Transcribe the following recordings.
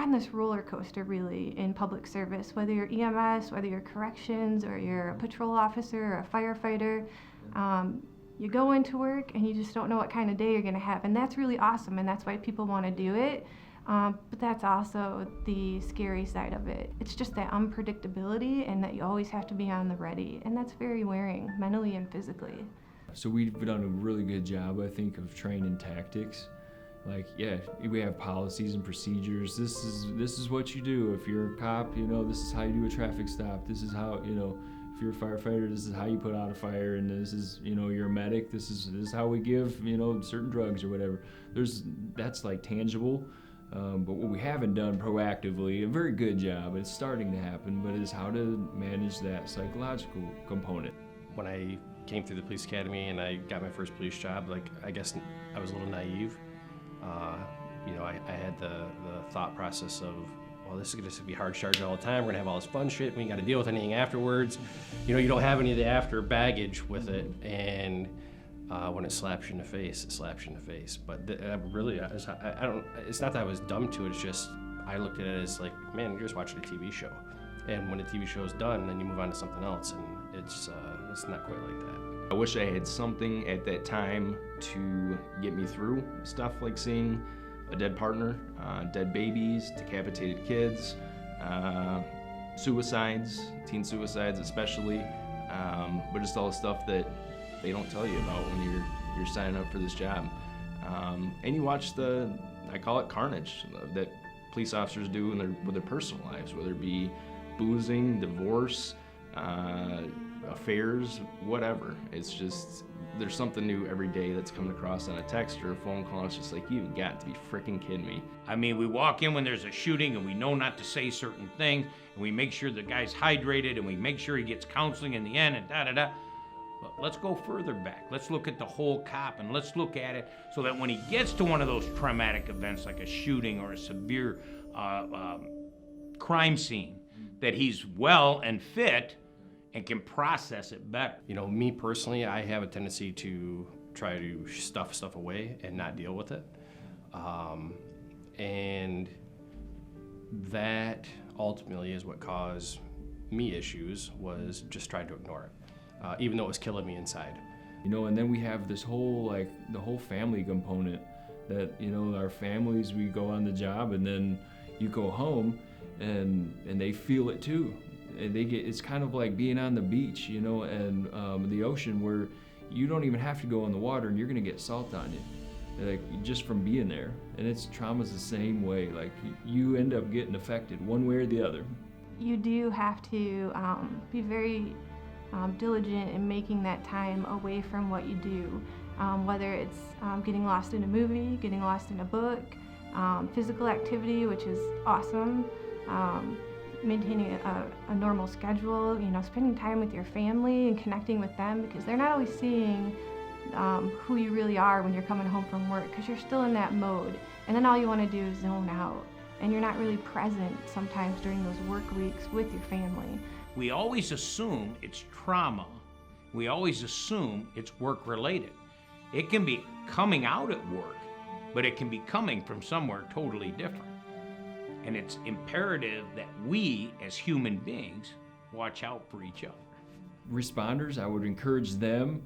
on this roller coaster really in public service, whether you're EMS, whether you're corrections, or you're a patrol officer or a firefighter. You go into work and you just don't know what kind of day you're gonna have, and that's really awesome, and that's why people wanna do it. But that's also the scary side of it. It's just that unpredictability and that you always have to be on the ready, and that's very wearing, mentally and physically. So we've done a really good job, I think, of training tactics. Like, yeah, we have policies and procedures. This is what you do. If you're a cop, this is how you do a traffic stop. This is how, if you're a firefighter, this is how you put out a fire. And this is, you're a medic. This is how we give, certain drugs or whatever. That's like tangible. But what we haven't done proactively, a very good job, it's starting to happen, but is how to manage that psychological component. When I came through the police academy and I got my first police job, I guess I was a little naive. I had the thought process of, well, this is going to be hard charge all the time. We're going to have all this fun shit. We ain't got to deal with anything afterwards. You don't have any of the after baggage with it. And when it slaps you in the face, it slaps you in the face. But really, I don't. It's not that I was dumb to it. It's just I looked at it as like, man, you're just watching a TV show. And when the TV show is done, then you move on to something else, and it's not quite like that. I wish I had something at that time to get me through stuff like seeing a dead partner, dead babies, decapitated kids, suicides, teen suicides especially, but just all the stuff that they don't tell you about when you're signing up for this job. And you watch I call it carnage that police officers do with their personal lives, whether it be boozing, divorce, affairs, whatever. It's just, there's something new every day that's coming across on a text or a phone call. It's just like, you've got to be freaking kidding me. I mean, we walk in when there's a shooting and we know not to say certain things, and we make sure the guy's hydrated, and we make sure he gets counseling in the end, and da-da-da. But let's go further back. Let's look at the whole cop, and let's look at it so that when he gets to one of those traumatic events like a shooting or a severe crime scene, that he's well and fit and can process it better. Me personally, I have a tendency to try to stuff stuff away and not deal with it. And that ultimately is what caused me issues, was just trying to ignore it, even though it was killing me inside. And then we have this whole, the whole family component that, our families, we go on the job and then you go home and they feel it too. And it's kind of like being on the beach, and the ocean, where you don't even have to go in the water and you're gonna get salt on you, just from being there. And trauma's the same way. You end up getting affected one way or the other. You do have to be very diligent in making that time away from what you do, whether it's getting lost in a movie, getting lost in a book, physical activity, which is awesome, maintaining a normal schedule, spending time with your family and connecting with them, because they're not always seeing who you really are when you're coming home from work, because you're still in that mode, and then all you want to do is zone out, and you're not really present sometimes during those work weeks with your family. We always assume it's trauma. We always assume it's work-related. It can be coming out at work, but it can be coming from somewhere totally different. And it's imperative that we, as human beings, watch out for each other. Responders, I would encourage them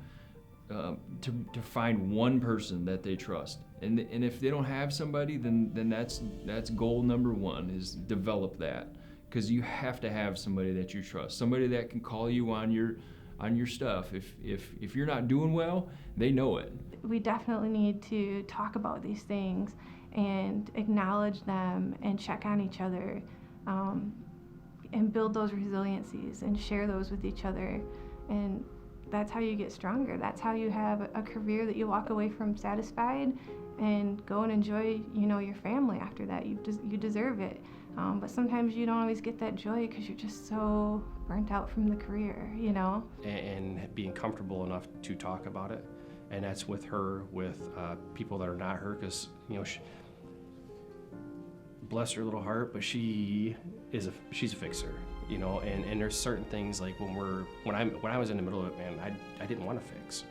to find one person that they trust. And if they don't have somebody, then that's goal number one, is develop that. Because you have to have somebody that you trust, somebody that can call you on your stuff. If you're not doing well, they know it. We definitely need to talk about these things and acknowledge them and check on each other, and build those resiliencies and share those with each other. And that's how you get stronger. That's how you have a career that you walk away from satisfied and go and enjoy, your family after that. You deserve it. But sometimes you don't always get that joy because you're just so burnt out from the career, And being comfortable enough to talk about it. And that's with her, with people that are not her, because, bless her little heart, but she's a fixer, and there's certain things like when I was in the middle of it, man, I didn't want to fix.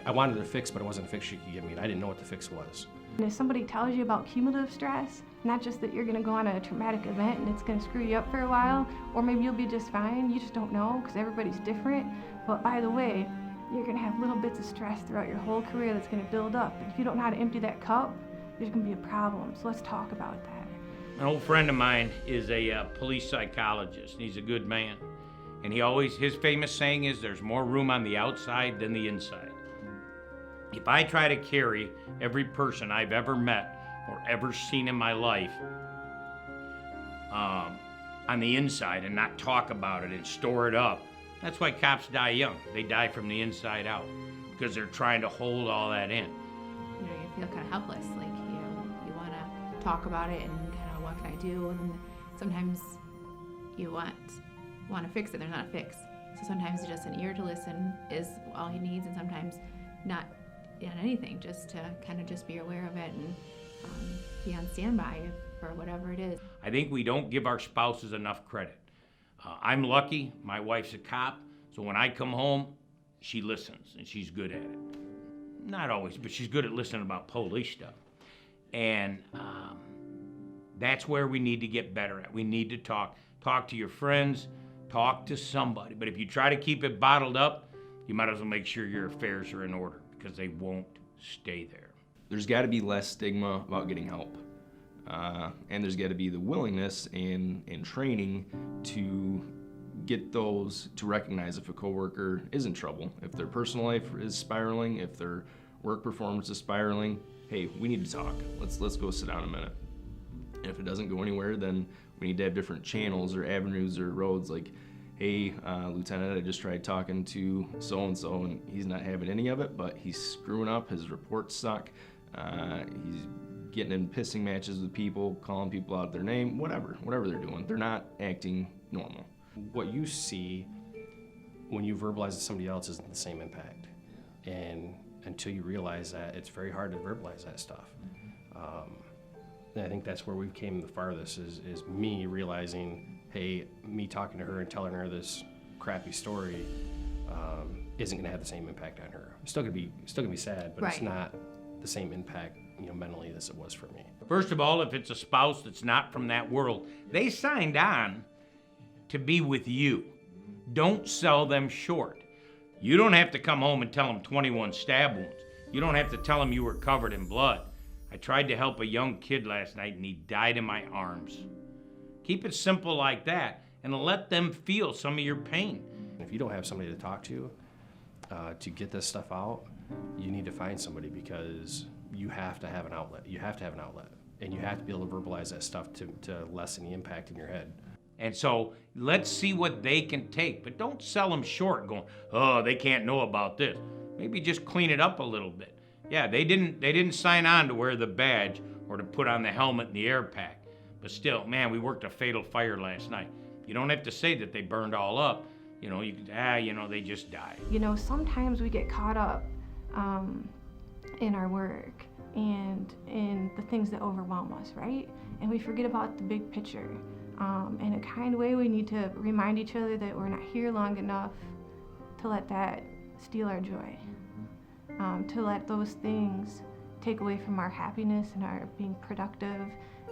I wanted to fix, but it wasn't a fix she could give me, and I didn't know what the fix was. And if somebody tells you about cumulative stress, not just that you're going to go on a traumatic event and it's going to screw you up for a while, or maybe you'll be just fine, you just don't know because everybody's different. But by the way, you're going to have little bits of stress throughout your whole career that's going to build up. And if you don't know how to empty that cup, there's going to be a problem. So let's talk about that. An old friend of mine is a police psychologist. He's a good man. And his famous saying is, there's more room on the outside than the inside. If I try to carry every person I've ever met or ever seen in my life on the inside and not talk about it and store it up, that's why cops die young. They die from the inside out because they're trying to hold all that in. You know, you feel kind of helpless, like you want to talk about it and kind of what can I do, and sometimes you want to fix it. There's not a fix, so sometimes just an ear to listen is all he needs, and sometimes not anything, just to kind of just be aware of it and be on standby for whatever it is. I think we don't give our spouses enough credit. I'm lucky, my wife's a cop, so when I come home, she listens, and she's good at it. Not always, but she's good at listening about police stuff. And that's where we need to get better at. We need to talk to your friends, talk to somebody. But if you try to keep it bottled up, you might as well make sure your affairs are in order, because they won't stay there. There's got to be less stigma about getting help. And there's got to be the willingness and training to get those to recognize if a coworker is in trouble, if their personal life is spiraling, if their work performance is spiraling. Hey, we need to talk. Let's go sit down a minute. And if it doesn't go anywhere, then we need to have different channels or avenues or roads. Like, hey, Lieutenant, I just tried talking to so-and-so and he's not having any of it, but he's screwing up, his reports suck, he's getting in pissing matches with people, calling people out their name, whatever they're doing. They're not acting normal. What you see when you verbalize to somebody else isn't the same impact. And until you realize that, it's very hard to verbalize that stuff. And I think that's where we've came the farthest, is me realizing, hey, me talking to her and telling her this crappy story isn't gonna have the same impact on her. It's still gonna be sad, but Right. It's not the same impact, mentally as it was for me. First of all, if it's a spouse that's not from that world, they signed on to be with you. Don't sell them short. You don't have to come home and tell them 21 stab wounds. You don't have to tell them you were covered in blood. I tried to help a young kid last night and he died in my arms. Keep it simple like that and let them feel some of your pain. If you don't have somebody to talk to get this stuff out, you need to find somebody, because you have to have an outlet. You have to have an outlet, and you have to be able to verbalize that stuff to lessen the impact in your head. And so let's see what they can take, but don't sell them short going, oh, they can't know about this. Maybe just clean it up a little bit. Yeah, they didn't sign on to wear the badge or to put on the helmet and the air pack. But still, man, we worked a fatal fire last night. You don't have to say that they burned all up. You can, they just died. Sometimes we get caught up in our work and in the things that overwhelm us, right? And we forget about the big picture. In a kind way, we need to remind each other that we're not here long enough to let that steal our joy, to let those things take away from our happiness and our being productive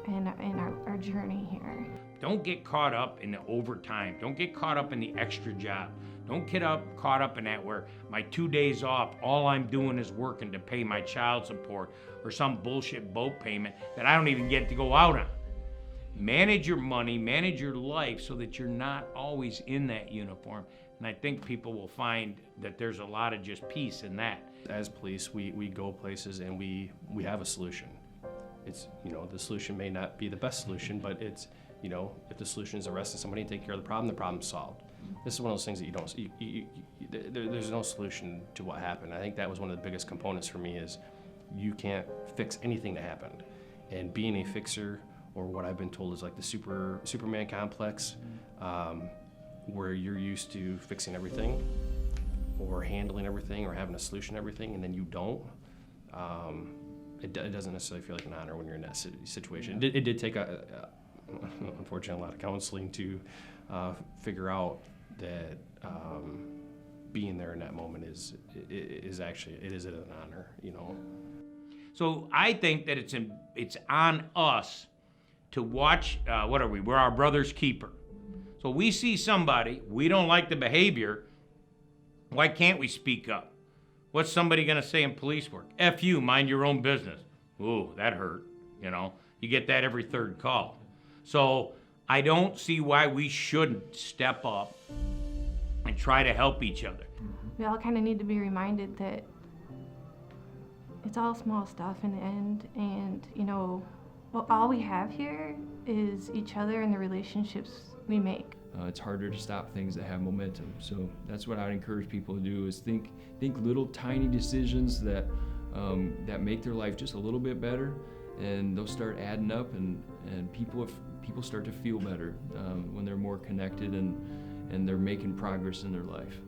and our journey here. Don't get caught up in the overtime. Don't get caught up in the extra job. Don't get caught up in that where my 2 days off, all I'm doing is working to pay my child support or some bullshit boat payment that I don't even get to go out on. Manage your money, manage your life so that you're not always in that uniform. And I think people will find that there's a lot of just peace in that. As police, we go places and we have a solution. It's, the solution may not be the best solution, but it's, if the solution is arresting somebody and taking care of the problem's solved. This is one of those things that you don't, there's no solution to what happened. I think that was one of the biggest components for me, is you can't fix anything that happened. And being a fixer, or what I've been told is like the Superman complex, where you're used to fixing everything or handling everything or having a solution to everything, and then you don't. It doesn't necessarily feel like an honor when you're in that situation. It did take unfortunately a lot of counseling to figure out that being there in that moment is actually an honor, So I think that it's on us to watch, what are we? We're our brother's keeper. So we see somebody, we don't like the behavior, why can't we speak up? What's somebody gonna say in police work? F you, mind your own business. Ooh, that hurt, you know? You get that every third call. So I don't see why we shouldn't step up and try to help each other. We all kind of need to be reminded that it's all small stuff in the end, and well, all we have here is each other and the relationships we make. It's harder to stop things that have momentum. So that's what I'd encourage people to do, is think little tiny decisions that make their life just a little bit better, and they'll start adding up, and people start to feel better when they're more connected and they're making progress in their life.